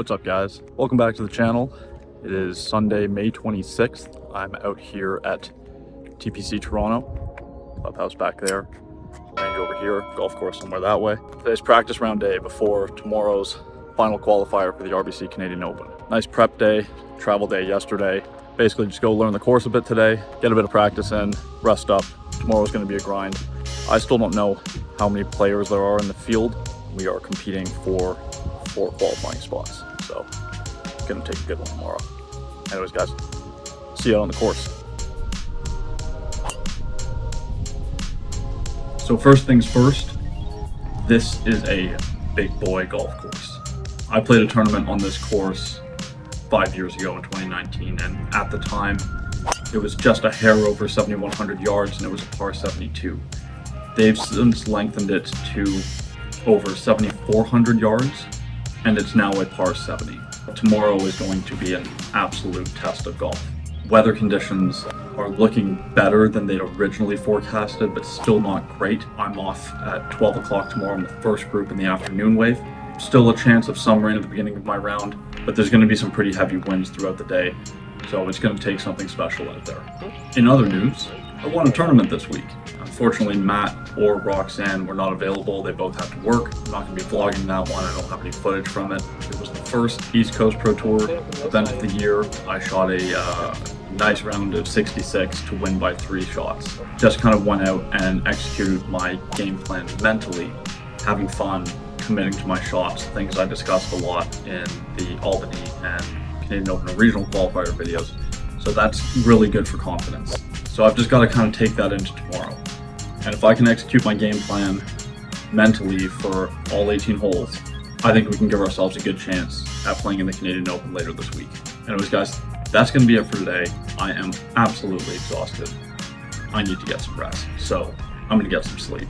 What's up, guys? Welcome back to the channel. It is Sunday, May 26th. I'm out here at TPC Toronto. Clubhouse back there. Range over here. Golf course somewhere that way. Today's practice round day before tomorrow's final qualifier for the RBC Canadian Open. Nice prep day, travel day yesterday. Basically just go learn the course a bit today, get a bit of practice in, rest up. Tomorrow's going to be a grind. I still don't know how many players there are in the field. We are competing for 4 qualifying spots, so it's going to take a good one tomorrow. Anyways, guys, see you out on the course. So first things first, this is a big boy golf course. I played a tournament on this course 5 years ago in 2019, and at the time it was just a hair over 7,100 yards and it was a par 72. They've since lengthened it to over 7,400 yards and it's now a par 70. Tomorrow is going to be an absolute test of golf. Weather conditions are looking better than they'd originally forecasted, but still not great. I'm off at 12 o'clock tomorrow in the first group in the afternoon wave. Still a chance of some rain at the beginning of my round, but there's going to be some pretty heavy winds throughout the day, so it's going to take something special out there. In other news, I won a tournament this week. Unfortunately, Matt or Roxanne were not available. They both had to work. I'm not going to be vlogging that one. I don't have any footage from it. It was the first East Coast Pro Tour event of the year. I shot a nice round of 66 to win by 3 shots. Just kind of went out and executed my game plan mentally, having fun, committing to my shots, things I discussed a lot in the Albany and Canadian Open and Regional Qualifier videos. So that's really good for confidence. So I've just got to kind of take that into tomorrow. And if I can execute my game plan mentally for all 18 holes, I think we can give ourselves a good chance at playing in the Canadian Open later this week. Anyways, guys, that's going to be it for today. I am absolutely exhausted. I need to get some rest. So I'm going to get some sleep.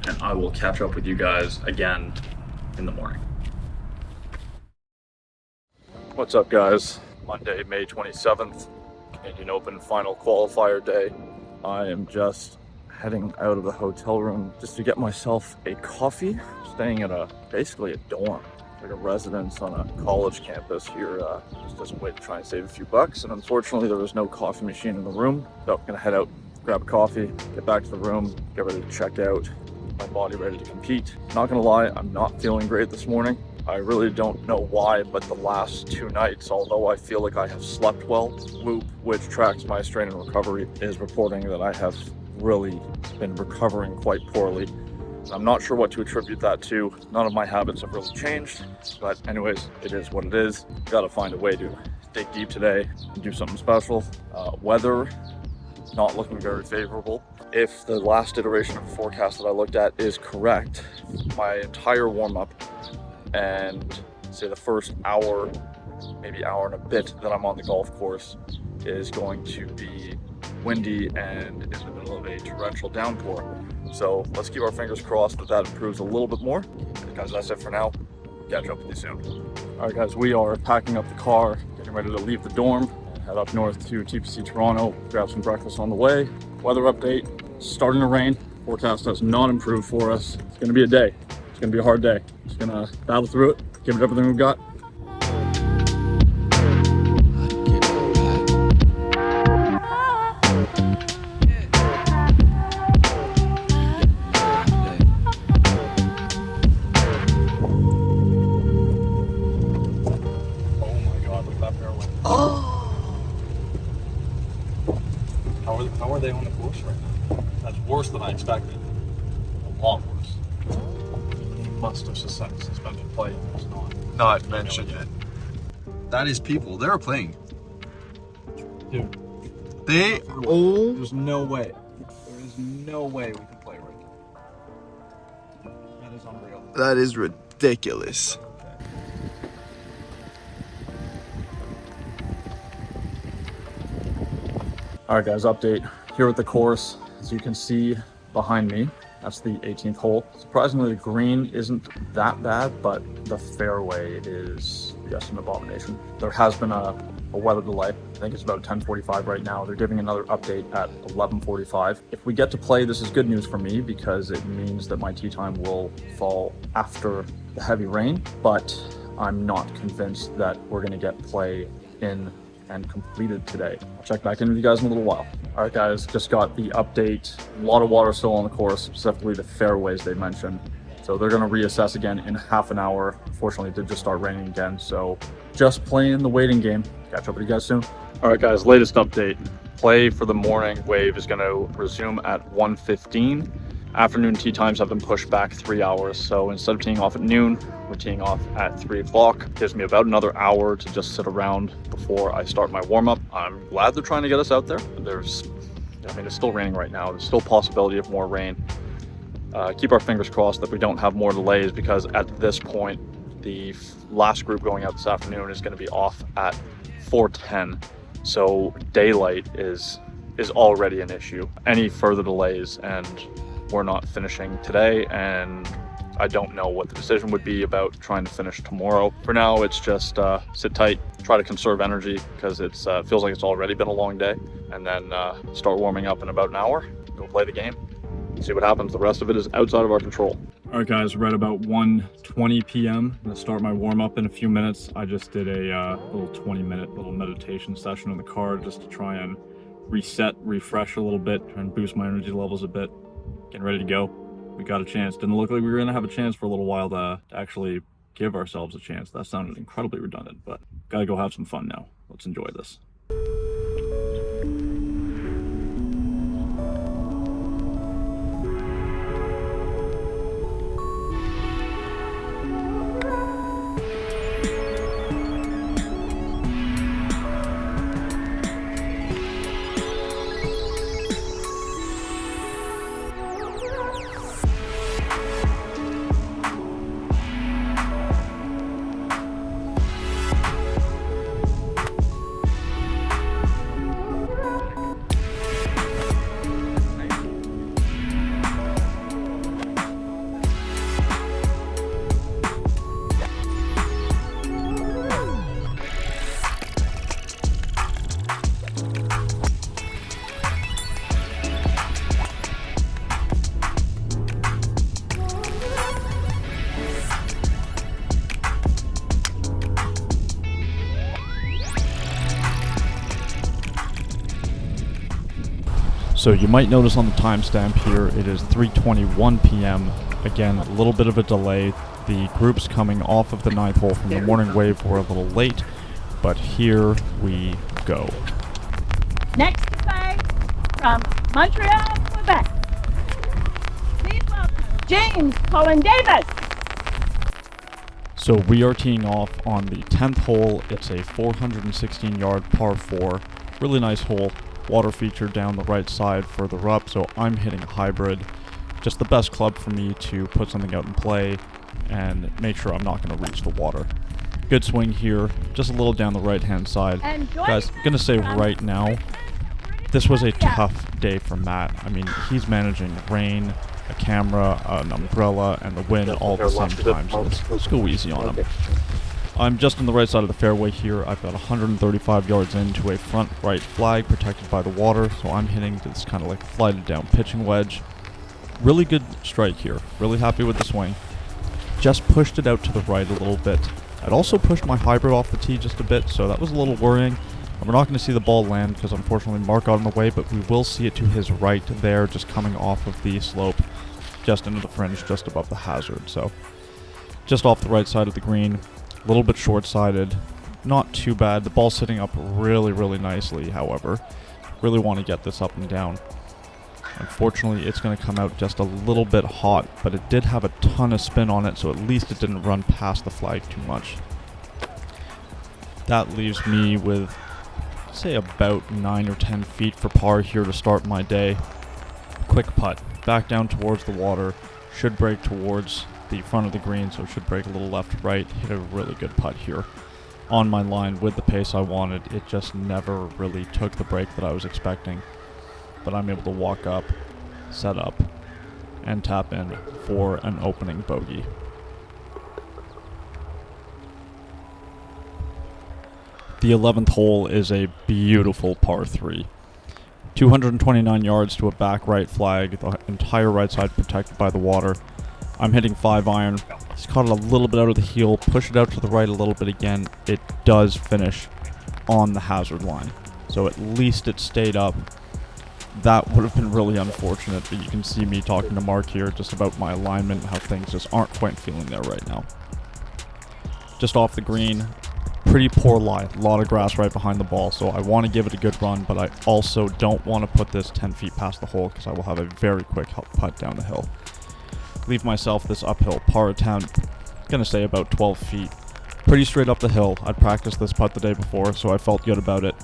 And I will catch up with you guys again in the morning. What's up, guys? Monday, May 27th, Canadian Open final qualifier day. I am just heading out of the hotel room just to get myself a coffee. Staying at basically a dorm, like a residence on a college campus here, just as a way to try and save a few bucks. And unfortunately, there was no coffee machine in the room. So I'm gonna head out, grab a coffee, get back to the room, get ready to check out, my body ready to compete. Not gonna lie, I'm not feeling great this morning. I really don't know why, but the last 2 nights, although I feel like I have slept well, Whoop, which tracks my strain and recovery, is reporting that I have really been recovering quite poorly. I'm not sure what to attribute that to. None of my habits have really changed, but anyways, it is what it is. Got to find a way to dig deep today and do something special. Weather, not looking very favorable. If the last iteration of the forecast that I looked at is correct, my entire warm-up and say the first hour, maybe hour and a bit that I'm on the golf course is going to be windy and in the middle of a torrential downpour. So let's keep our fingers crossed that that improves a little bit more. Guys, that's it for now. Catch up with you soon. All right, guys, we are packing up the car, getting ready to leave the dorm and head up north to TPC Toronto, grab some breakfast on the way. Weather update, starting to rain. Forecast has not improved for us. It's gonna be a day. It's gonna be a hard day. Just gonna battle through it, give it everything we've got. How are they on the course right now? That's worse than I expected. A lot worse. He must have suspended play. It's not mentioned yet. That is people. They're playing. Dude. There's no way. There is no way we can play right now. That is unreal. That is ridiculous. All right, guys, update here at the course. As you can see behind me, that's the 18th hole. Surprisingly, the green isn't that bad, but the fairway is just an abomination. There has been a weather delay. I think it's about 10:45 right now. They're giving another update at 11:45. If we get to play, this is good news for me because it means that my tee time will fall after the heavy rain, but I'm not convinced that we're going to get play in and completed today. I'll check back in with you guys in a little while. All right, guys, just got the update. A lot of water still on the course, specifically the fairways they mentioned. So they're going to reassess again in half an hour. Unfortunately, it did just start raining again. So just playing the waiting game. Catch up with you guys soon. All right, guys, latest update. Play for the morning wave is going to resume at 1:15. Afternoon tee times have been pushed back 3 hours. So instead of teeing off at noon, we're teeing off at 3 o'clock. Gives me about another hour to just sit around before I start my warm-up. I'm glad they're trying to get us out there. It's still raining right now. There's still a possibility of more rain. Keep our fingers crossed that we don't have more delays, because at this point, the last group going out this afternoon is going to be off at 4:10. So daylight is already an issue. Any further delays and we're not finishing today, and I don't know what the decision would be about trying to finish tomorrow. For now, it's just sit tight, try to conserve energy, because it feels like it's already been a long day, and then start warming up in about an hour, go play the game, see what happens. The rest of it is outside of our control. All right, guys, we're at about 1:20 p.m. I'm gonna start my warm-up in a few minutes. I just did a little 20-minute little meditation session in the car just to try and reset, refresh a little bit, try and boost my energy levels a bit. Getting ready to go. We got a chance. Didn't look like we were going to have a chance for a little while to actually give ourselves a chance. That sounded incredibly redundant, but gotta go have some fun now. Let's enjoy this. So you might notice on the timestamp here, it is 3:21 p.m. Again, a little bit of a delay. The groups coming off of the 9th hole from the morning wave were a little late, but here we go. Next to play from Montreal, Quebec. Please welcome James Colin Davis. So we are teeing off on the 10th hole. It's a 416-yard par 4. Really nice hole. Water feature down the right side further up, so I'm hitting a hybrid. Just the best club for me to put something out and play and make sure I'm not going to reach the water. Good swing here, just a little down the right-hand side. Guys, I'm going to say right now, this was a tough day for Matt. I mean, he's managing rain, a camera, an umbrella, and the wind all at the same time, so let's go easy on him. I'm just on the right side of the fairway here. I've got 135 yards into a front right flag protected by the water, so I'm hitting this kind of like flighted down pitching wedge. Really good strike here. Really happy with the swing. Just pushed it out to the right a little bit. I'd also pushed my hybrid off the tee just a bit, so that was a little worrying. And we're not going to see the ball land because unfortunately Mark got in the way, but we will see it to his right there, just coming off of the slope, just into the fringe, just above the hazard. So just off the right side of the green. A little bit short-sided, not too bad. The ball's sitting up really, really nicely, however. Really want to get this up and down. Unfortunately, it's going to come out just a little bit hot, but it did have a ton of spin on it, so at least it didn't run past the flag too much. That leaves me with, say, about 9 or 10 feet for par here to start my day. Quick putt, back down towards the water, should break towards the front of the green, so it should break a little left right. Hit a really good putt here on my line with the pace I wanted. It just never really took the break that I was expecting, but I'm able to walk up, set up, and tap in for an opening bogey. The 11th hole is a beautiful par 3. 229 yards to a back right flag, the entire right side protected by the water. I'm hitting 5-iron, He's caught it a little bit out of the heel, push it out to the right a little bit again. It does finish on the hazard line. So at least it stayed up. That would have been really unfortunate, but you can see me talking to Mark here just about my alignment, how things just aren't quite feeling there right now. Just off the green, pretty poor lie, a lot of grass right behind the ball, so I want to give it a good run, but I also don't want to put this 10 feet past the hole because I will have a very quick putt down the hill. Leave myself this uphill par attempt, gonna say about 12 feet. Pretty straight up the hill. I'd practiced this putt the day before, so I felt good about it.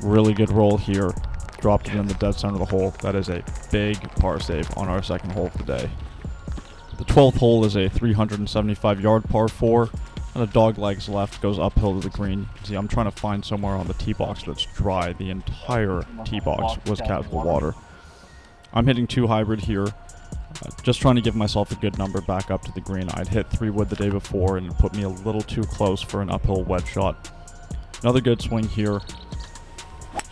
Really good roll here. Dropped it in the dead center of the hole. That is a big par save on our second hole of the day. The 12th hole is a 375-yard par 4, and a dog legs left goes uphill to the green. You can see I'm trying to find somewhere on the tee box that's dry. The entire tee box was capped with water. I'm hitting 2 hybrid here. Just trying to give myself a good number back up to the green. I'd hit 3 wood the day before and it put me a little too close for an uphill wedge shot. Another good swing here.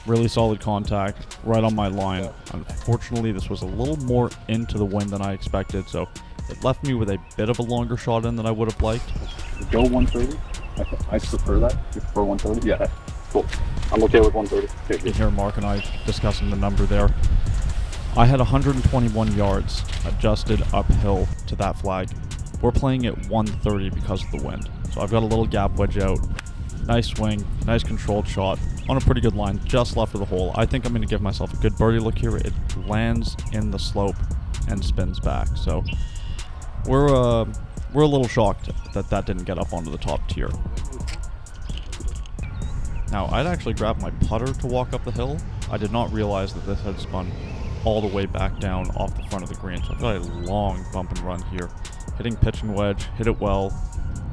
Really solid contact, right on my line. Unfortunately, this was a little more into the wind than I expected, so it left me with a bit of a longer shot in than I would have liked. Go 130? I prefer that. You prefer 130? Yeah, cool. I'm okay with 130. Okay, You can hear Mark and I discussing the number there. I had 121 yards adjusted uphill to that flag. We're playing at 130 because of the wind. So I've got a little gap wedge out. Nice swing, nice controlled shot on a pretty good line just left of the hole. I think I'm going to give myself a good birdie look here. It lands in the slope and spins back. So we're a little shocked that that didn't get up onto the top tier. Now, I'd actually grabbed my putter to walk up the hill. I did not realize that this had spun all the way back down off the front of the green. So I've got a long bump and run here. Hitting pitching wedge, hit it well,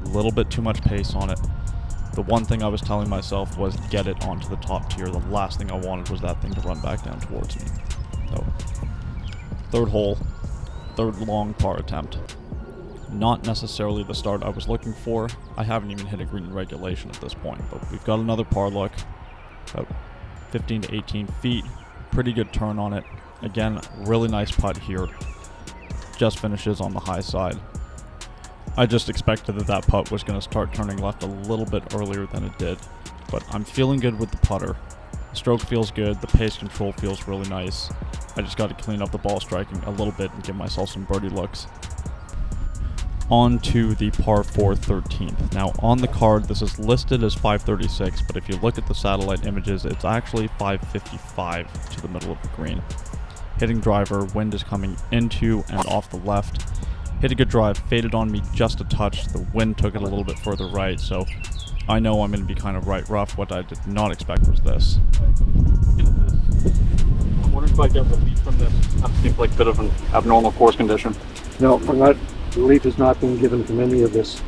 a little bit too much pace on it. The one thing I was telling myself was get it onto the top tier. The last thing I wanted was that thing to run back down towards me. So, third hole, third long par attempt. Not necessarily the start I was looking for. I haven't even hit a green in regulation at this point, but we've got another par look. About 15 to 18 feet. Pretty good turn on it. Again, really nice putt here. Just finishes on the high side. I just expected that putt was going to start turning left a little bit earlier than it did, but I'm feeling good with the putter. The stroke feels good, the pace control feels really nice. I just got to clean up the ball striking a little bit and give myself some birdie looks. On to the par 4 13th. Now on the card this is listed as 536, but if you look at the satellite images it's actually 555 to the middle of the green. Hitting driver, wind is coming into and off the left. Hit a good drive, faded on me just a touch. The wind took it a little bit further right, so I know I'm going to be kind of right rough. What I did not expect was this. I'm wondering if I get relief from this. That seems like a bit of an abnormal course condition. No, from that, relief has not been given from any of this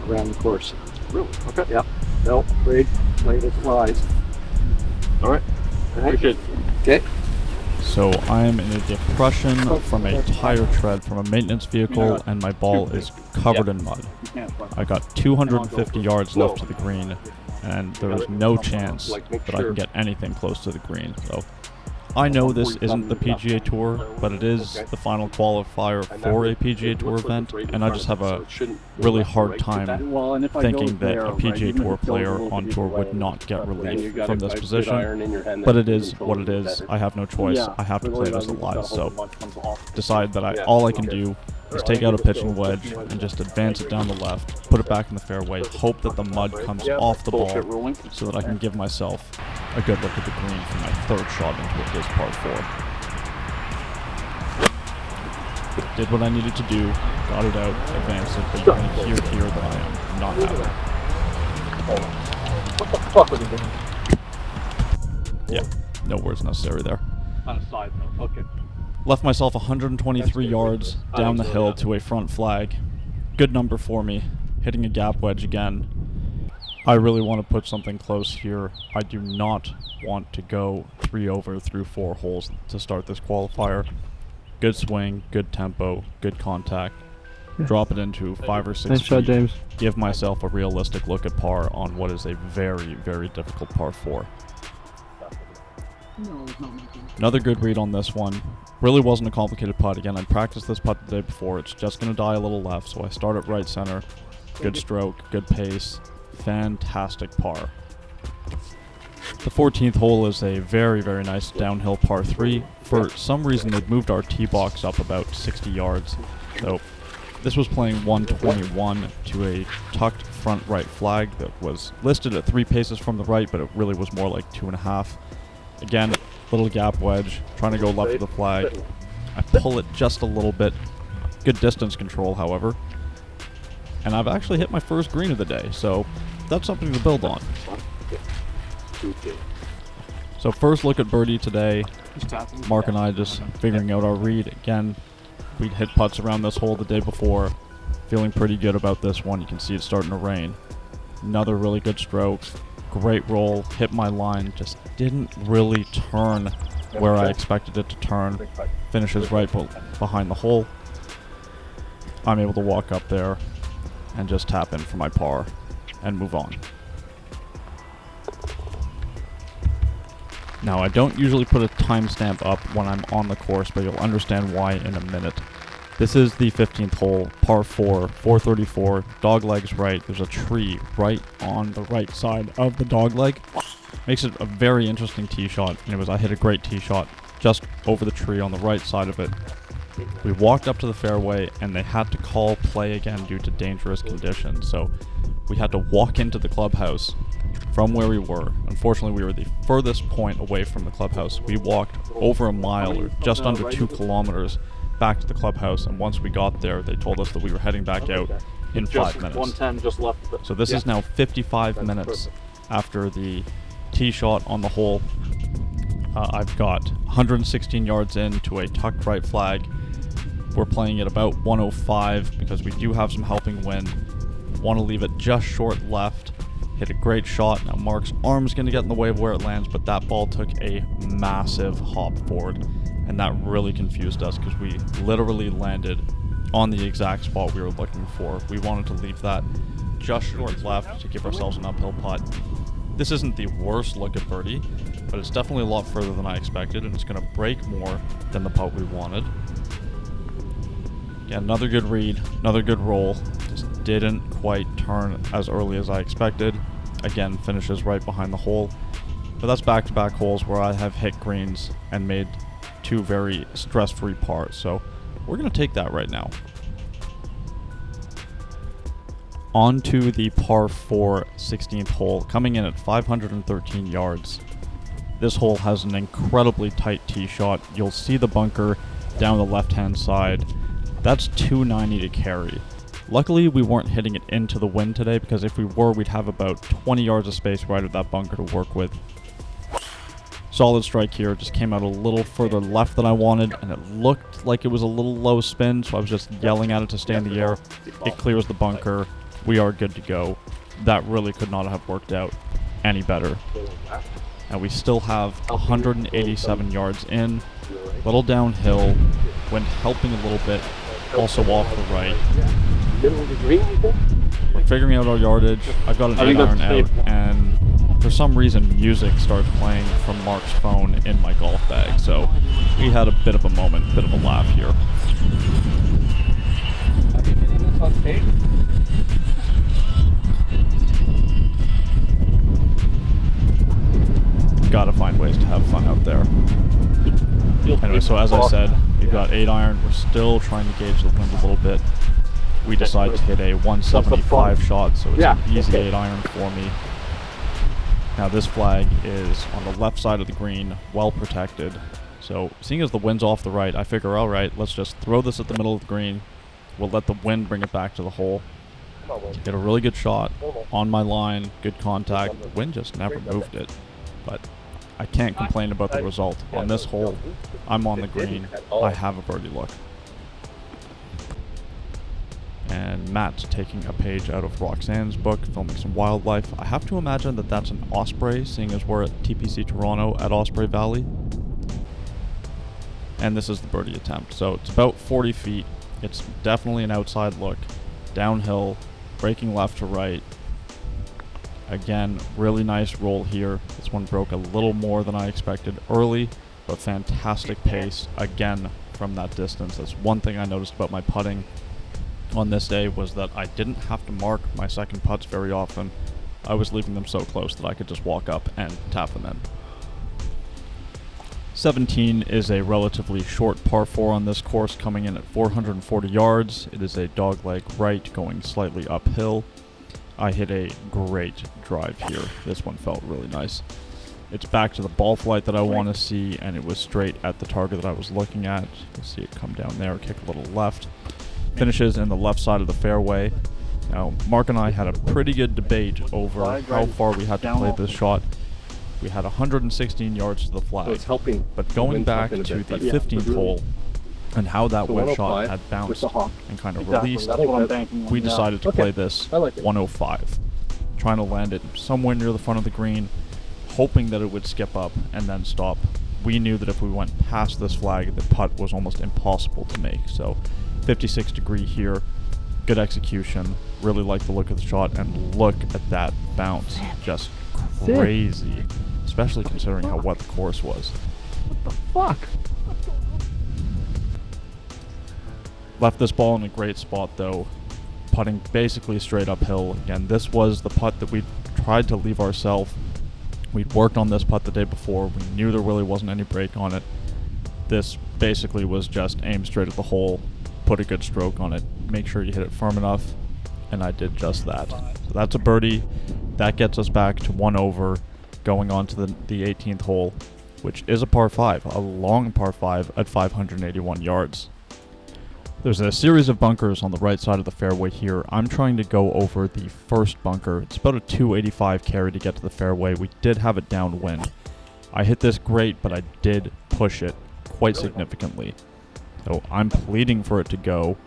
around the course. Really? Okay. Yep. No, grade, late it flies. All right. Appreciate it. Okay. So I am in a depression from a tire tread from a maintenance vehicle, and my ball is covered in mud. I got 250 yards left to the green, and there is no chance that I can get anything close to the green. So I know this isn't the PGA Tour, but it is the final qualifier for a PGA Tour event, and I just have a really hard time thinking that a PGA Tour player on tour would not get relief from this position. But it is what it is. I have no choice. I have to play this alive. So decide that all I can do is take out a pitching wedge and just advance it down the left, put it back in the fairway, hope that the mud comes off the ball so that I can give myself a good look at the green for my third shot into this par 4. Did what I needed to do, got it out, advanced it, but you're going to hear here that I am not happy. What the fuck are you doing? Yeah, no words necessary there. On a side note, okay. Left myself 123 yards down the hill to a front flag. Good number for me. Hitting a gap wedge again. I really want to put something close here. I do not want to go 3 over through 4 holes to start this qualifier. Good swing, good tempo, good contact. Drop it into 5 or 6 Nice feet. shot, James. Give myself a realistic look at par on what is a very, very difficult par 4. Another good read on this one. Really wasn't a complicated putt. Again, I practiced this putt the day before. It's just going to die a little left, so I start at right center. Good stroke, good pace, fantastic par. The 14th hole is a very, very nice downhill par 3. For some reason, they'd moved our tee box up about 60 yards. So this was playing 121 to a tucked front right flag that was listed at 3 paces from the right, but it really was more like 2.5. Again, little gap wedge, trying to go left of the flag. I pull it just a little bit. Good distance control, however. And I've actually hit my first green of the day, so that's something to build on. So first look at birdie today. Mark and I just figuring out our read. Again, we hit putts around this hole the day before. Feeling pretty good about this one. You can see it's starting to rain. Another really good stroke. Great roll. Hit my line. Just didn't really turn where I expected it to turn. Finishes right behind the hole. I'm able to walk up there and just tap in for my par and move on. Now, I don't usually put a timestamp up when I'm on the course, but you'll understand why in a minute. This is the 15th hole, par 4, 434, dog legs right. There's a tree right on the right side of the dog leg. Makes it a very interesting tee shot. Anyways, I hit a great tee shot just over the tree on the right side of it. We walked up to the fairway, and they had to call play again due to dangerous conditions. So we had to walk into the clubhouse from where we were. Unfortunately, we were the furthest point away from the clubhouse. We walked over a mile, or just under 2 kilometers, back to the clubhouse, and once we got there, they told us that we were heading back out in 5 minutes. 110 just left. So this is now 55 minutes after the tee shot on the hole. I've got 116 yards in to a tucked right flag. We're playing at about 105 because we do have some helping wind. Want to leave it just short left. Hit a great shot. Now Mark's arm's going to get in the way of where it lands, but that ball took a massive hop forward, and that really confused us because we literally landed on the exact spot we were looking for. We wanted to leave that just short left to give ourselves an uphill putt. This isn't the worst look at birdie, but it's definitely a lot further than I expected, and it's going to break more than the putt we wanted. Yeah, another good read, another good roll. Just didn't quite turn as early as I expected. Again, finishes right behind the hole. But that's back-to-back holes where I have hit greens and made 2 very stress-free pars. So we're going to take that right now. On to the par 4 16th hole, coming in at 513 yards. This hole has an incredibly tight tee shot. You'll see the bunker down the left-hand side. That's 290 to carry. Luckily, we weren't hitting it into the wind today, because if we were, we'd have about 20 yards of space right at that bunker to work with. Solid strike here, just came out a little further left than I wanted, and it looked like it was a little low spin, so I was just yelling at it to stay in the air. It clears the bunker. We are good to go. That really could not have worked out any better. And we still have 187 yards in, little downhill, wind helping a little bit, also off the right. We're figuring out our yardage. I've got an 8-iron out, and for some reason music starts playing from Mark's phone in my golf bag, so we had a bit of a moment, bit of a laugh here. Gotta find ways to have fun out there. Anyway, so as I said, we've got 8-iron. We're still trying to gauge the wind a little bit. We decided to hit a 175 shot, so it's an easy 8-iron for me. Now this flag is on the left side of the green, well protected. So seeing as the wind's off the right, I figure, alright, let's just throw this at the middle of the green. We'll let the wind bring it back to the hole. Get a really good shot on my line, good contact. The wind just never moved it. But I can't complain about the result. On this hole, I'm on the green. I have a birdie look. And Matt's taking a page out of Roxanne's book, filming some wildlife. I have to imagine that that's an osprey, seeing as we're at TPC Toronto at Osprey Valley. And this is the birdie attempt. So it's about 40 feet. It's definitely an outside look. Downhill, breaking left to right. Again, really nice roll here. This one broke a little more than I expected early, but fantastic pace again from that distance. That's one thing I noticed about my putting on this day, was that I didn't have to mark my second putts very often. I was leaving them so close that I could just walk up and tap them in. 17 is a relatively short par 4 on this course, coming in at 440 yards. It is a dogleg right going slightly uphill. I hit a great drive here. This one felt really nice. It's back to the ball flight that I want to see, and it was straight at the target that I was looking at. You'll see it come down there, kick a little left. Finishes in the left side of the fairway. Now, Mark and I had a pretty good debate over how far we had to play this shot. We had 116 yards to the flag, So it's helping. but going back in a to bit, the but yeah, 15th really. hole and how that So wedge shot 105 had with bounced the hawk. and kind of Exactly, released, that's what I'm banking on. we decided to Okay. play this I like it. 105, trying to land it somewhere near the front of the green, hoping that it would skip up and then stop. We knew that if we went past this flag, the putt was almost impossible to make. So 56 degree here, good execution, really like the look of the shot, and look at that bounce, just crazy, especially considering how wet the course was. Fuck. Left this ball in a great spot though, putting basically straight uphill. Again, this was the putt that we tried to leave ourselves. We'd worked on this putt the day before. We knew there really wasn't any break on it. This basically was just aim straight at the hole, put a good stroke on it, make sure you hit it firm enough, and I did just that. So that's a birdie. That gets us back to 1 over, going on to the 18th hole, which is a par 5, a long par 5 at 581 yards. There's a series of bunkers on the right side of the fairway here. I'm trying to go over the first bunker. It's about a 285 carry to get to the fairway. We did have it downwind. I hit this great, but I did push it quite significantly. So I'm pleading for it to go.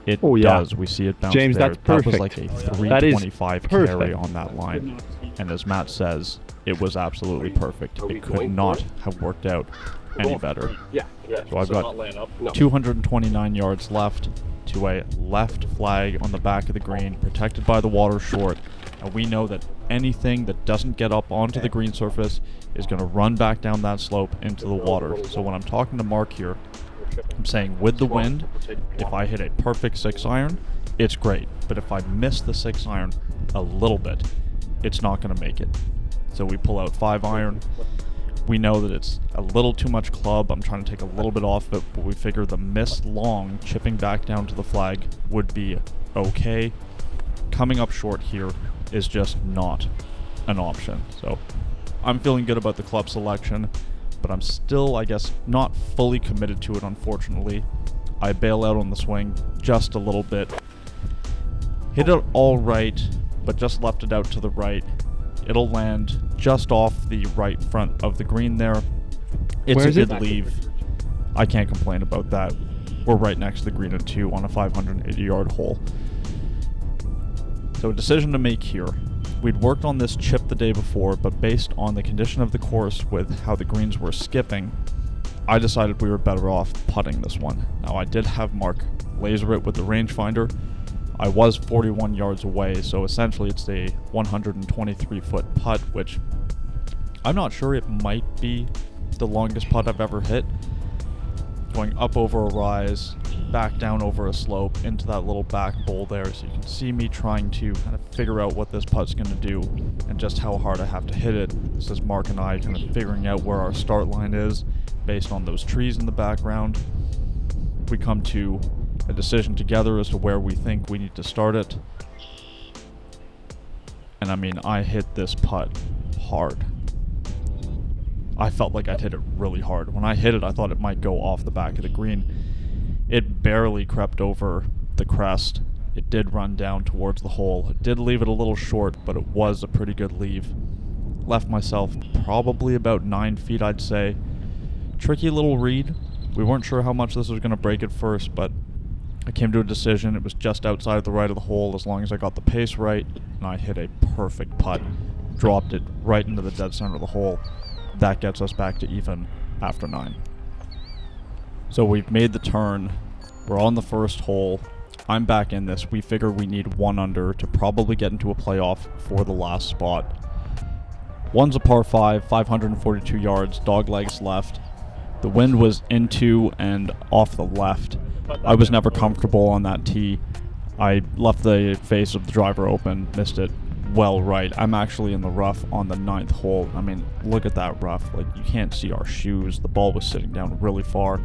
It does. We see it bounce James, there. that's That was perfect. like a That is 325 carry perfect. on that line. And as Matt says, it was absolutely perfect. It could not have worked out any better. Yeah. So I've got not laying up. No. 229 yards left to a left flag on the back of the green, protected by the water short. And we know that anything that doesn't get up onto the green surface is going to run back down that slope into the water. So when I'm talking to Mark here, I'm saying with the wind, if I hit a perfect 6-iron, it's great. But if I miss the 6-iron a little bit, it's not going to make it. So we pull out 5-iron. We know that it's a little too much club. I'm trying to take a little bit off it, but we figure the miss long chipping back down to the flag would be okay. Coming up short here is just not an option. So I'm feeling good about the club selection, but I'm still, I guess, not fully committed to it, unfortunately. I bail out on the swing just a little bit. Hit it all right, but just left it out to the right. It'll land just off the right front of the green there. It's Where a is it? good leave. I can't complain about that. We're right next to the green at 2 on a 580-yard hole. So a decision to make here. We'd worked on this chip the day before, but based on the condition of the course with how the greens were skipping, I decided we were better off putting this one. Now I did have Mark laser it with the rangefinder. I was 41 yards away, so essentially it's a 123-foot putt, which I'm not sure, it might be the longest putt I've ever hit. Going up over a rise, back down over a slope, into that little back bowl there, so you can see me trying to kind of figure out what this putt's going to do and just how hard I have to hit it. This is Mark and I kind of figuring out where our start line is based on those trees in the background. We come to a decision together as to where we think we need to start it. And I mean, I hit this putt hard. I felt like I'd hit it really hard. When I hit it, I thought it might go off the back of the green. It barely crept over the crest. It did run down towards the hole. It did leave it a little short, but it was a pretty good leave. Left myself probably about 9 feet, I'd say. Tricky little read. We weren't sure how much this was going to break at first, but I came to a decision. It was just outside the right of the hole as long as I got the pace right, and I hit a perfect putt. Dropped it right into the dead center of the hole. That gets us back to even after 9. So we've made the turn. We're on the first hole. I'm back in this. We figure we need 1 under to probably get into a playoff for the last spot. One's a par 5, 542 yards, dog legs left. The wind was into and off the left. I was never comfortable on that tee. I left the face of the driver open, missed it well right. I'm actually in the rough on the 9th hole. I mean, look at that rough. Like, you can't see our shoes. The ball was sitting down really far.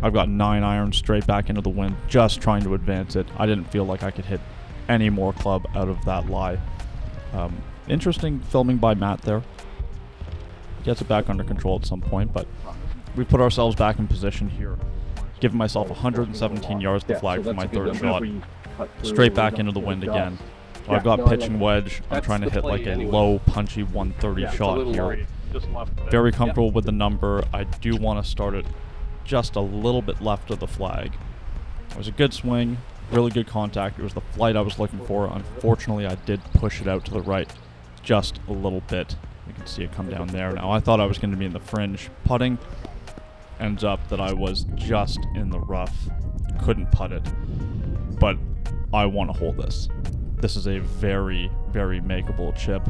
I've got 9 irons straight back into the wind, just trying to advance it. I didn't feel like I could hit any more club out of that lie. Interesting filming by Matt there. Gets it back under control at some point, but we put ourselves back in position here. Giving myself 117 yards to flag for my third shot. Straight back into the wind again. So I've got pitch and wedge. I'm trying to hit like a low, punchy 130 shot here. Very comfortable with the number. I do want to start it just a little bit left of the flag. It was a good swing, really good contact. It was the flight I was looking for. Unfortunately, I did push it out to the right just a little bit. You can see it come down there. Now, I thought I was going to be in the fringe putting. Ends up that I was just in the rough. Couldn't putt it. But I want to hold this. This is a very, very makeable chip.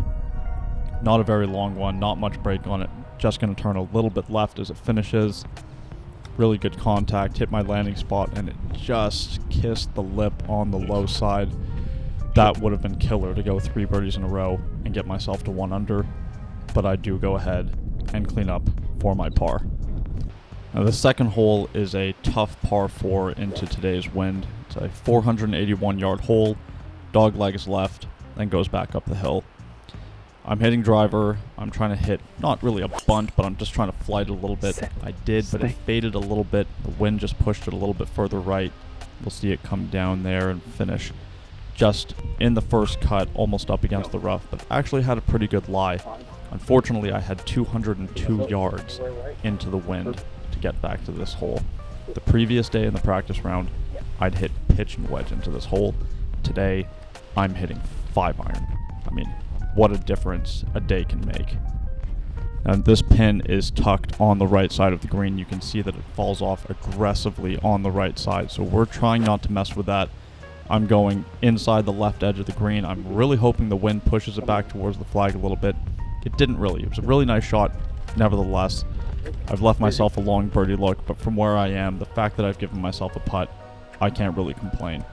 Not a very long one, not much break on it. Just going to turn a little bit left as it finishes. Really good contact, hit my landing spot, and it just kissed the lip on the low side. That would have been killer to go 3 birdies in a row and get myself to 1 under. But I do go ahead and clean up for my par. Now, the second hole is a tough par 4 into today's wind. It's a 481-yard hole, dog legs left, then goes back up the hill. I'm hitting driver. I'm trying to hit, not really a bunt, but I'm just trying to flight it a little bit. I did, but it faded a little bit. The wind just pushed it a little bit further right. We'll see it come down there and finish just in the first cut, almost up against the rough, but actually had a pretty good lie. Unfortunately, I had 202 yards into the wind to get back to this hole. The previous day in the practice round, I'd hit pitch and wedge into this hole. Today, I'm hitting 5 iron. I mean, what a difference a day can make. And this pin is tucked on the right side of the green. You can see that it falls off aggressively on the right side. So we're trying not to mess with that. I'm going inside the left edge of the green. I'm really hoping the wind pushes it back towards the flag a little bit. It didn't really. It was a really nice shot, nevertheless. I've left myself a long birdie look, but from where I am, the fact that I've given myself a putt, I can't really complain.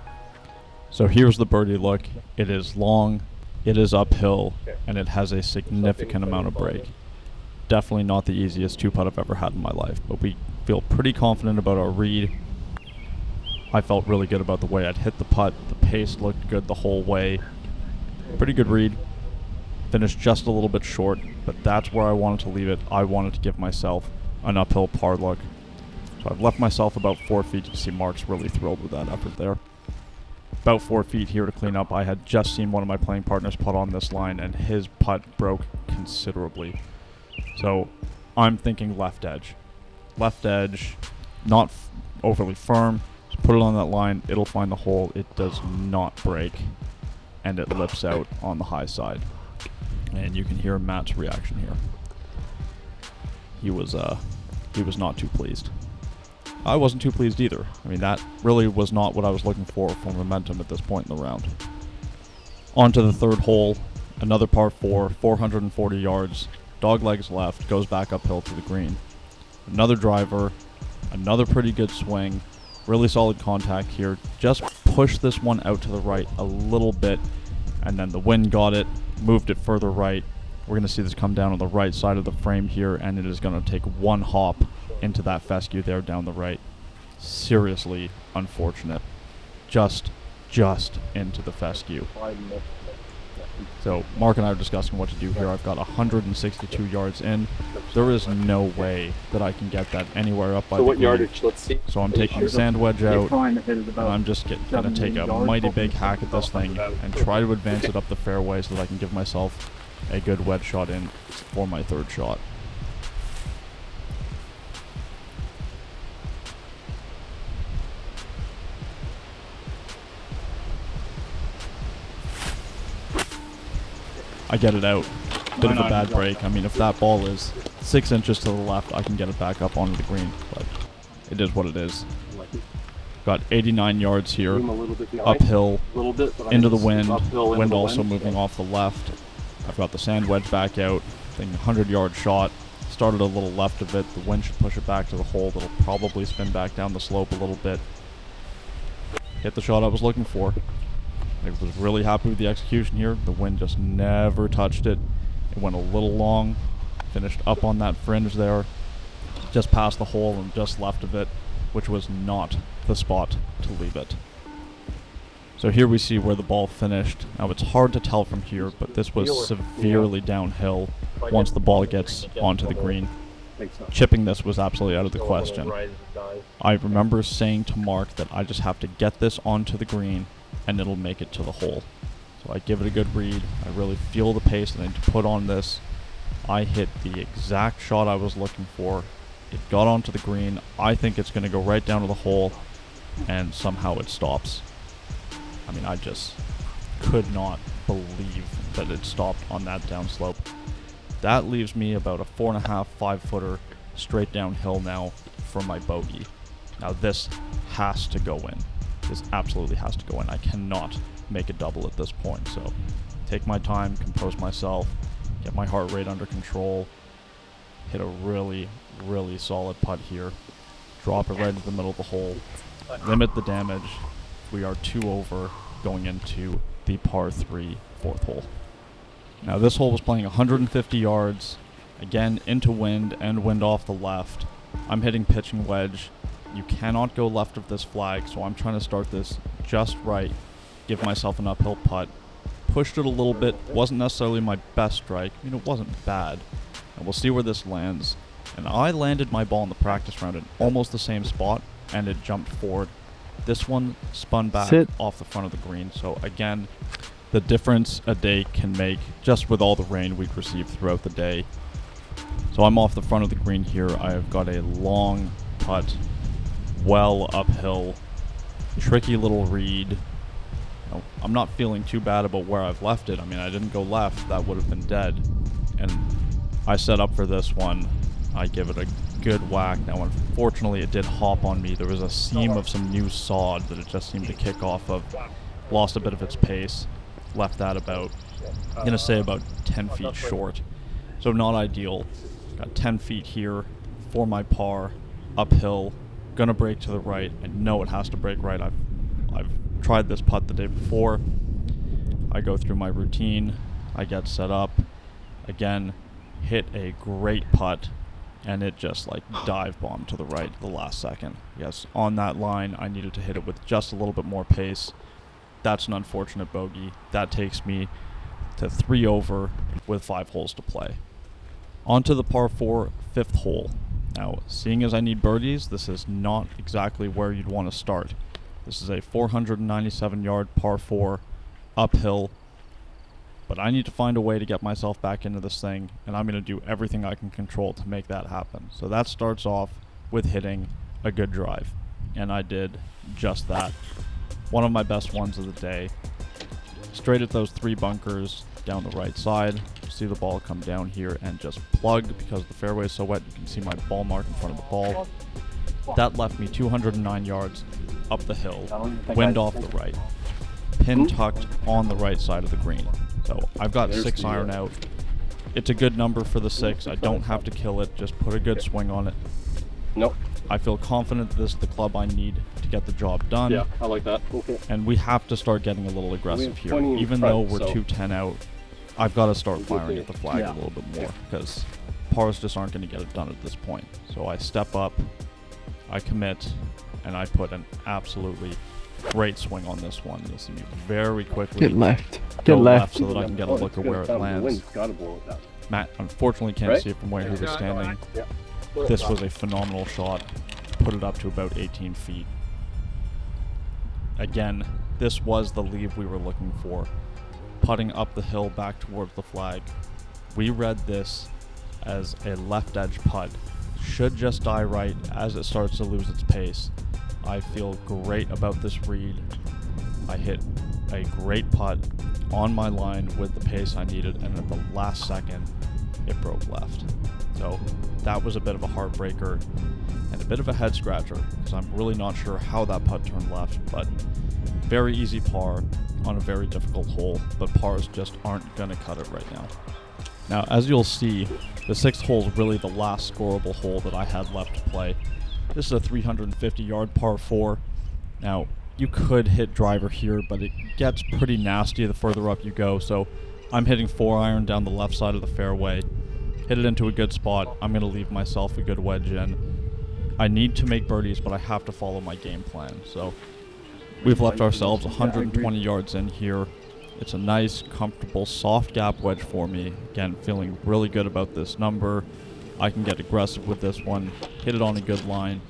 So here's the birdie look. It is long, it is uphill, and it has a significant amount of break. Definitely not the easiest 2-putt I've ever had in my life, but we feel pretty confident about our read. I felt really good about the way I'd hit the putt. The pace looked good the whole way. Pretty good read. Finished just a little bit short, but that's where I wanted to leave it. I wanted to give myself an uphill par look. So I've left myself about 4 feet. You can see Mark's really thrilled with that effort there. About 4 feet here to clean up. I had just seen one of my playing partners putt on this line, and his putt broke considerably. So I'm thinking left edge. Left edge, not overly firm. Just put it on that line. It'll find the hole. It does not break, and it lips out on the high side. And you can hear Matt's reaction here. He was not too pleased. I wasn't too pleased either. I mean, that really was not what I was looking for momentum at this point in the round. On to the third hole. Another par 4, 440 yards. Dog legs left, goes back uphill to the green. Another driver, another pretty good swing. Really solid contact here. Just pushed this one out to the right a little bit, and then the wind got it, moved it further right. We're going to see this come down on the right side of the frame here, and it is going to take one hop into that fescue there down the right. Seriously unfortunate. Just into the fescue. So Mark and I are discussing what to do here. I've got 162 yards in. There is no way that I can get that anywhere up by the green. yardage? Let's see. So I'm taking the sand wedge out, and I'm just going to take a mighty big hack at this thing and try to advance it up the fairway so that I can give myself a good wedge shot in for my third shot. I get it out. Bit of a bad break. I mean, if that ball is 6 inches to the left, I can get it back up onto the green, but it is what it is. Got 89 yards here, Zoom a little bit behind. uphill, A little bit, but I into the think it's wind, uphill into wind the also wind. moving off the left. I've got the sand wedge back out, I think 100-yard shot. Started a little left of it, the wind should push it back to the hole. It'll probably spin back down the slope a little bit. Hit the shot I was looking for. I was really happy with the execution here. The wind just never touched it. It went a little long, finished up on that fringe there, just past the hole and just left of it, which was not the spot to leave it. So here we see where the ball finished. Now it's hard to tell from here, but this was severely downhill once the ball gets onto the green. Chipping this was absolutely out of the question. I remember saying to Mark that I just have to get this onto the green and it'll make it to the hole. So I give it a good read. I really feel the pace that I need to put on this. I hit the exact shot I was looking for. It got onto the green. I think it's going to go right down to the hole, and somehow it stops. I mean, I just could not believe that it stopped on that downslope. That leaves me about a 4.5, 5-footer straight downhill now for my bogey. Now this has to go in. This absolutely has to go in. I cannot make a double at this point. So take my time, compose myself, get my heart rate under control, hit a really, really solid putt here, drop it right into the middle of the hole, limit the damage. We are 2 over going into the par 3 4th hole. Now this hole was playing 150 yards, again into wind and wind off the left. I'm hitting pitching wedge. You cannot go left of this flag, so I'm trying to start this just right, give myself an uphill putt. Pushed it a little bit, wasn't necessarily my best strike. I mean, it wasn't bad. And we'll see where this lands. And I landed my ball in the practice round in almost the same spot, and it jumped forward. This one spun back off the front of the green. So again, the difference a day can make just with all the rain we'd received throughout the day. So I'm off the front of the green here. I've got a long putt, well uphill, tricky little read. I'm not feeling too bad about where I've left it. I mean, I didn't go left. That would have been dead. And I set up for this one. I give it a good whack. Now, unfortunately, it did hop on me. There was a seam of some new sod that it just seemed to kick off of. Lost a bit of its pace. Left that about, I'm going to say about 10 feet short. So not ideal. Got 10 feet here for my par. Uphill. Going to break to the right. I know it has to break right. I've tried this putt the day before. I go through my routine. I get set up. Again, hit a great putt. And it just like dive bombed to the right at the last second. Yes, on that line, I needed to hit it with just a little bit more pace. That's an unfortunate bogey. That takes me to 3 over with 5 holes to play. On to the par 4 5th hole. Now, seeing as I need birdies, this is not exactly where you'd want to start. This is a 497-yard par 4 uphill. But I need to find a way to get myself back into this thing, and I'm going to do everything I can control to make that happen. So that starts off with hitting a good drive, and I did just that. One of my best ones of the day. Straight at those 3 bunkers down the right side. See the ball come down here and just plug because the fairway is so wet. You can see my ball mark in front of the ball. That left me 209 yards up the hill, wind off the right, pin tucked on the right side of the green. So I've got 6 iron out. It's a good number for the 6. I don't have to kill it. Just put a good swing on it. Nope. I feel confident that this is the club I need to get the job done. Yeah, I like that. Okay. And we have to start getting a little aggressive here. Even though we're 210 out, I've got to start firing at the flag a little bit more because pars just aren't going to get it done at this point. So I step up, I commit, and I put an absolutely great swing on this one. This is very quickly. Get left. Go Get left. so that I can get a look at where it lands. Matt unfortunately can't see it from where he was standing. This was a phenomenal shot. Put it up to about 18 feet. Again, this was the lead we were looking for. Putting up the hill back towards the flag. We read this as a left edge putt. Should just die right as it starts to lose its pace. I feel great about this read. I hit a great putt on my line with the pace I needed, and at the last second, it broke left. So that was a bit of a heartbreaker and a bit of a head scratcher, because I'm really not sure how that putt turned left. But very easy par on a very difficult hole, but pars just aren't going to cut it right now. Now, as you'll see, the 6th hole is really the last scoreable hole that I had left to play. This is a 350-yard par 4. Now, you could hit driver here, but it gets pretty nasty the further up you go, so I'm hitting 4-iron down the left side of the fairway. Hit it into a good spot. I'm going to leave myself a good wedge in. I need to make birdies, but I have to follow my game plan. So we've left ourselves 120 yards in here. It's a nice, comfortable, soft gap wedge for me. Again, feeling really good about this number. I can get aggressive with this one, hit it on a good line,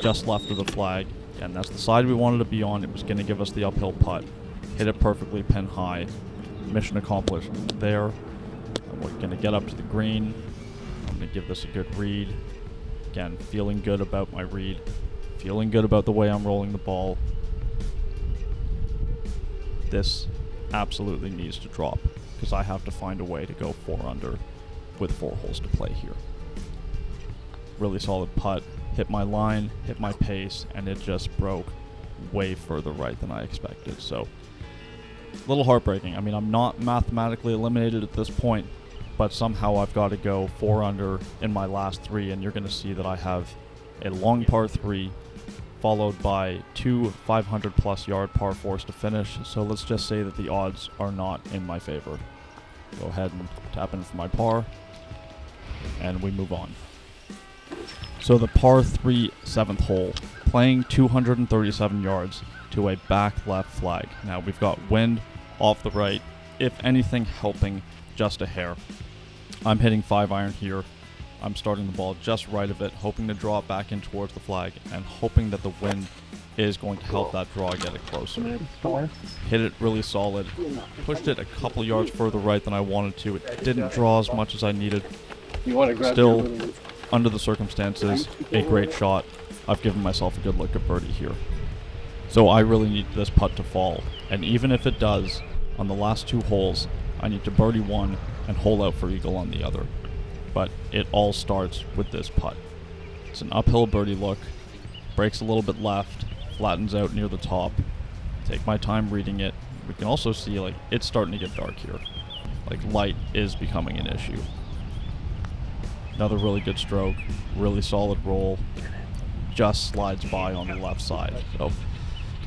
just left of the flag. And that's the side we wanted to be on. It was going to give us the uphill putt. Hit it perfectly pin high. Mission accomplished there. And we're going to get up to the green. I'm going to give this a good read. Again, feeling good about my read. Feeling good about the way I'm rolling the ball. This absolutely needs to drop, because I have to find a way to go 4 under with 4 holes to play here. Really solid putt. Hit my line, hit my pace, and it just broke way further right than I expected. So, a little heartbreaking. I mean, I'm not mathematically eliminated at this point, but somehow I've got to go 4 under in my last 3, and you're going to see that I have a long par 3, followed by 2 500-plus yard par 4s to finish. So let's just say that the odds are not in my favor. Go ahead and tap in for my par, and we move on. So the par 3 7th hole, playing 237 yards to a back left flag. Now we've got wind off the right, if anything helping just a hair. I'm hitting 5-iron here. I'm starting the ball just right of it, hoping to draw it back in towards the flag, and hoping that the wind is going to help that draw get it closer. Hit it really solid. Pushed it a couple yards further right than I wanted to. It didn't draw as much as I needed. Still, under the circumstances, a great shot. I've given myself a good look at birdie here. So I really need this putt to fall. And even if it does, on the last 2 holes, I need to birdie 1 and hole out for eagle on the other. But it all starts with this putt. It's an uphill birdie look, breaks a little bit left, flattens out near the top. Take my time reading it. We can also see, like, it's starting to get dark here. Like, light is becoming an issue. Another really good stroke, really solid roll. Just slides by on the left side. So,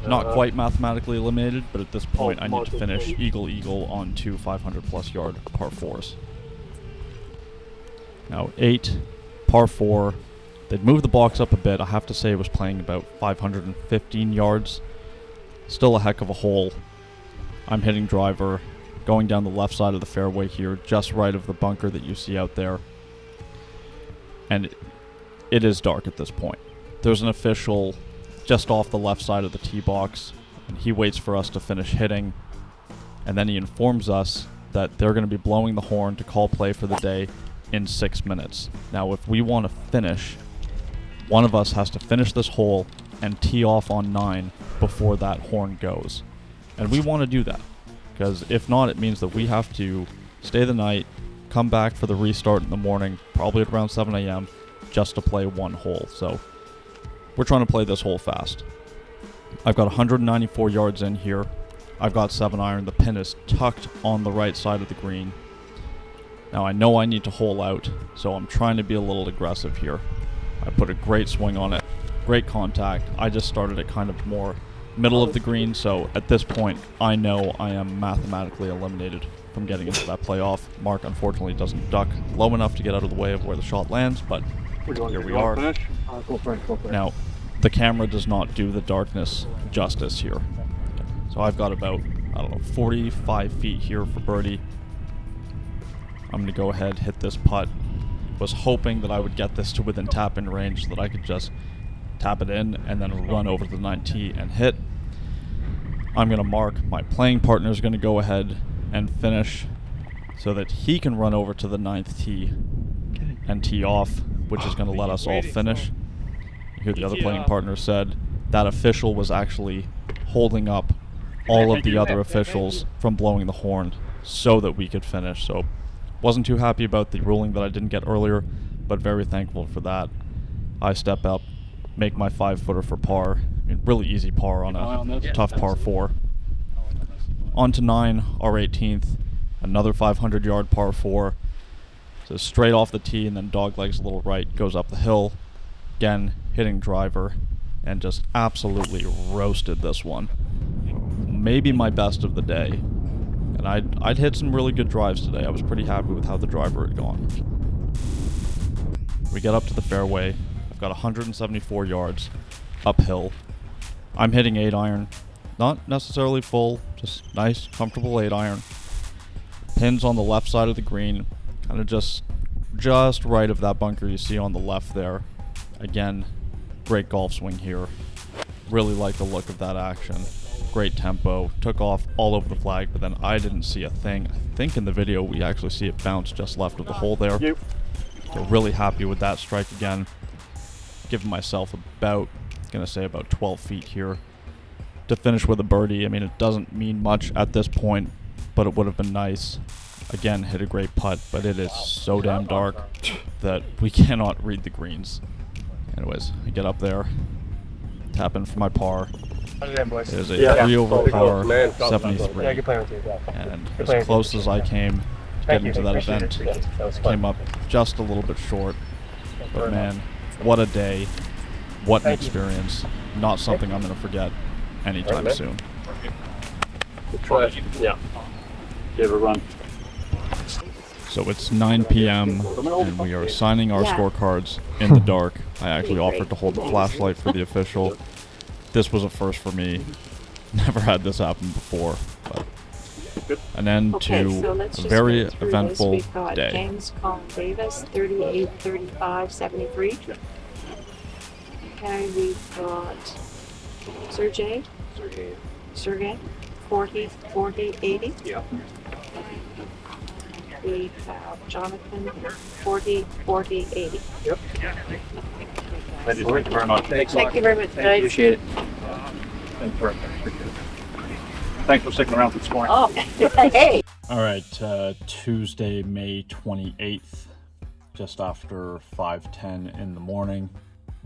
not quite mathematically eliminated, but at this point I need to finish eagle-eagle on 2 500-plus yard par 4s. Now 8, par 4. They'd moved the box up a bit. I have to say it was playing about 515 yards. Still a heck of a hole. I'm hitting driver, going down the left side of the fairway here, just right of the bunker that you see out there. And it is dark at this point. There's an official just off the left side of the tee box, and he waits for us to finish hitting, and then he informs us that they're going to be blowing the horn to call play for the day in 6 minutes. Now, if we want to finish, one of us has to finish this hole and tee off on 9 before that horn goes. And we want to do that, because if not, it means that we have to stay the night, come back for the restart in the morning, probably at around 7 a.m., just to play 1 hole. So we're trying to play this hole fast. I've got 194 yards in here. I've got 7-iron. The pin is tucked on the right side of the green. Now I know I need to hole out, so I'm trying to be a little aggressive here. I put a great swing on it, great contact. I just started it kind of more middle of the green, so at this point I know I am mathematically eliminated from getting into that playoff. Mark unfortunately doesn't duck low enough to get out of the way of where the shot lands, but here we are. Now, the camera does not do the darkness justice here. So I've got about, 45 feet here for birdie. I'm going to go ahead, hit this putt. Was hoping that I would get this to within tap-in range so that I could just tap it in and then run over to the 9th tee and hit. I'm going to mark. My playing partner is going to go ahead and finish so that he can run over to the 9th tee and tee off, which is going to let us all finish. Here the other playing partner said that official was actually holding up all of the other officials from blowing the horn so that we could finish. So wasn't too happy about the ruling that I didn't get earlier, but very thankful for that. I step up, make my 5-footer for par. I mean, really easy par on a tough par 4. On to 9, our 18th, another 500-yard par 4. So straight off the tee and then doglegs a little right, goes up the hill. Again, hitting driver, and just absolutely roasted this one. Maybe my best of the day. And I'd hit some really good drives today. I was pretty happy with how the driver had gone. We get up to the fairway. I've got 174 yards uphill. I'm hitting 8-iron. Not necessarily full, just nice, comfortable 8-iron. Pins on the left side of the green, kind of just right of that bunker you see on the left there. Again, great golf swing here. Really like the look of that action. Great tempo. Took off all over the flag, but then I didn't see a thing. I think in the video we actually see it bounce just left of the hole there. So really happy with that strike again. Giving myself about 12 feet here to finish with a birdie. I mean, it doesn't mean much at this point, but it would have been nice. Again, hit a great putt, but it is so damn dark that we cannot read the greens. Anyways, I get up there, tap in for my par. It is a 3 over par, 73. And as close as I came to get into that event, came up just a little bit short. But man, what a day, what an experience. Not something I'm going to forget anytime soon. Yeah. Give it a run. So it's 9 p.m. and we are signing our scorecards in the dark. I actually offered to hold the flashlight for the official. This was a first for me. Never had this happen before. But an end to a very eventful We've got day. James Colin Davis, 38, 35, 73. Okay, we've got Sergey, 40, 40, 80. Yeah. We have Jonathan, 40, 40, 80. Yep. Thank you very much. Thank you very much, guys. Appreciate it. Thanks very much. Thanks for sticking around this morning. Oh, hey. All right, Tuesday, May 28th, just after 5:10 in the morning.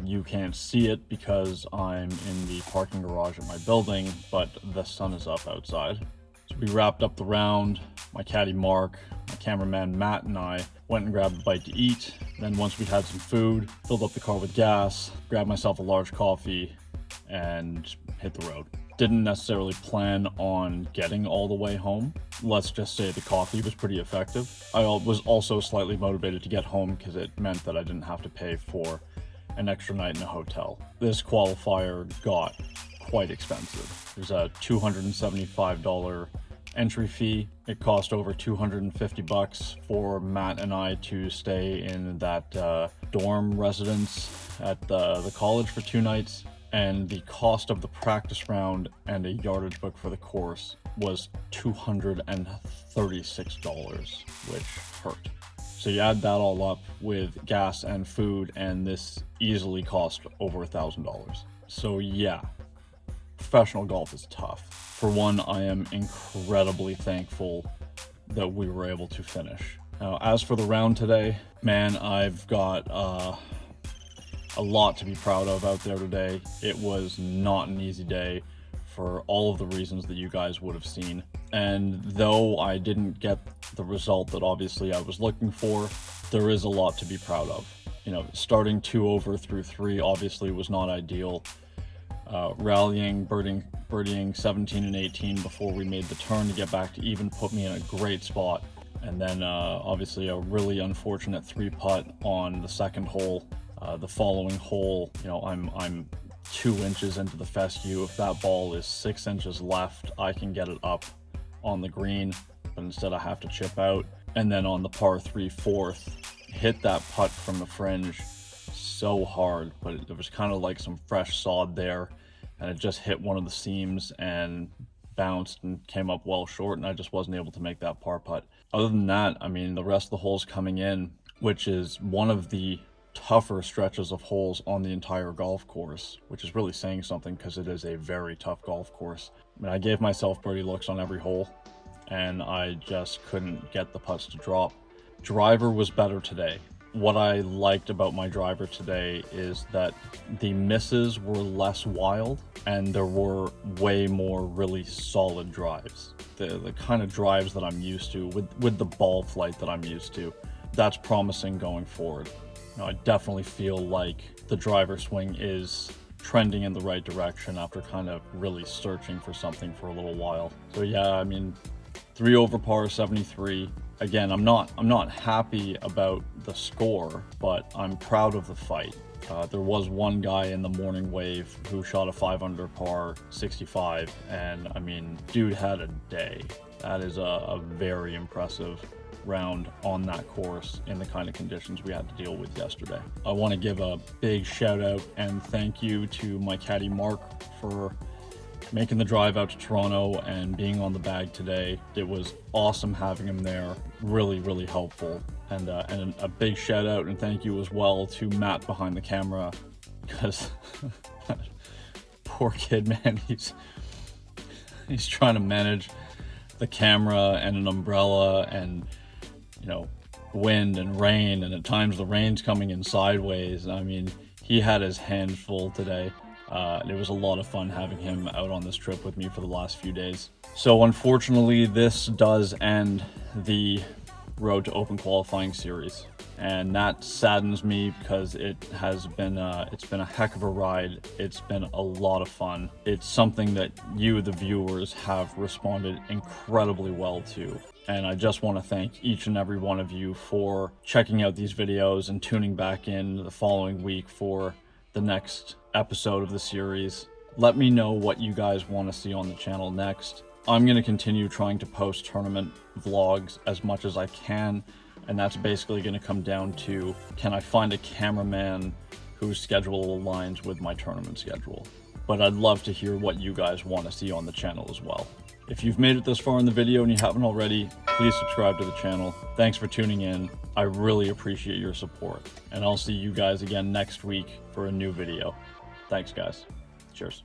You can't see it because I'm in the parking garage at my building, but the sun is up outside. So we wrapped up the round. My caddy Mark, my cameraman Matt, and I went and grabbed a bite to eat. Then once we had some food, filled up the car with gas, grabbed myself a large coffee, and hit the road. Didn't necessarily plan on getting all the way home. Let's just say the coffee was pretty effective. I was also slightly motivated to get home because it meant that I didn't have to pay for an extra night in a hotel. This qualifier got quite expensive. There's a $275 entry fee. It cost over $250 for Matt and I to stay in that dorm residence at the college for 2 nights. And the cost of the practice round and a yardage book for the course was $236, which hurt. So you add that all up with gas and food, and this easily cost over $1,000. So yeah, professional golf is tough. For one, I am incredibly thankful that we were able to finish. Now, as for the round today, man, I've got a lot to be proud of out there today. It was not an easy day for all of the reasons that you guys would have seen. And though I didn't get the result that obviously I was looking for, there is a lot to be proud of. You know, starting 2 over through 3 obviously was not ideal. Rallying, birdieing 17 and 18 before we made the turn to get back to even put me in a great spot. And then obviously a really unfortunate 3-putt on the second hole. The following hole, you know, I'm 2 inches into the fescue. If that ball is 6 inches left, I can get it up on the green, but instead I have to chip out. And then on the par 3 fourth, hit that putt from the fringe so hard, but there was kind of like some fresh sod there, and it just hit one of the seams and bounced and came up well short, and I just wasn't able to make that par putt. Other than that, I mean, the rest of the holes coming in, which is one of the tougher stretches of holes on the entire golf course, which is really saying something because it is a very tough golf course. I mean, I gave myself birdie looks on every hole, and I just couldn't get the putts to drop. Driver was better today. what I liked about my driver today is that the misses were less wild and there were way more really solid drives. The kind of drives that I'm used to with the ball flight that I'm used to. That's promising going forward. You know, I definitely feel like the driver swing is trending in the right direction after kind of really searching for something for a little while. So yeah, I mean, 3 over par 73. Again, I'm not happy about the score, but I'm proud of the fight. There was one guy in the morning wave who shot a 5 under par 65, and I mean, dude had a day. That is a very impressive round on that course in the kind of conditions we had to deal with yesterday. I want to give a big shout out and thank you to my caddy Mark for making the drive out to Toronto and being on the bag today. It was awesome having him there. Really, really helpful. And a big shout out and thank you as well to Matt behind the camera, because poor kid, man, he's trying to manage the camera and an umbrella and, you know, wind and rain, and at times the rain's coming in sideways. I mean, he had his hands full today. It was a lot of fun having him out on this trip with me for the last few days. So unfortunately, this does end the Road to Open qualifying series, and that saddens me because it's been a heck of a ride. It's been a lot of fun. It's something that you, the viewers, have responded incredibly well to. And I just want to thank each and every one of you for checking out these videos and tuning back in the following week for the next episode of the series. Let me know what you guys want to see on the channel next. I'm going to continue trying to post tournament vlogs as much as I can, and that's basically going to come down to, can I find a cameraman whose schedule aligns with my tournament schedule? But I'd love to hear what you guys want to see on the channel as well. If you've made it this far in the video and you haven't already, please subscribe to the channel. Thanks for tuning in. I really appreciate your support, and I'll see you guys again next week for a new video. Thanks, guys. Cheers.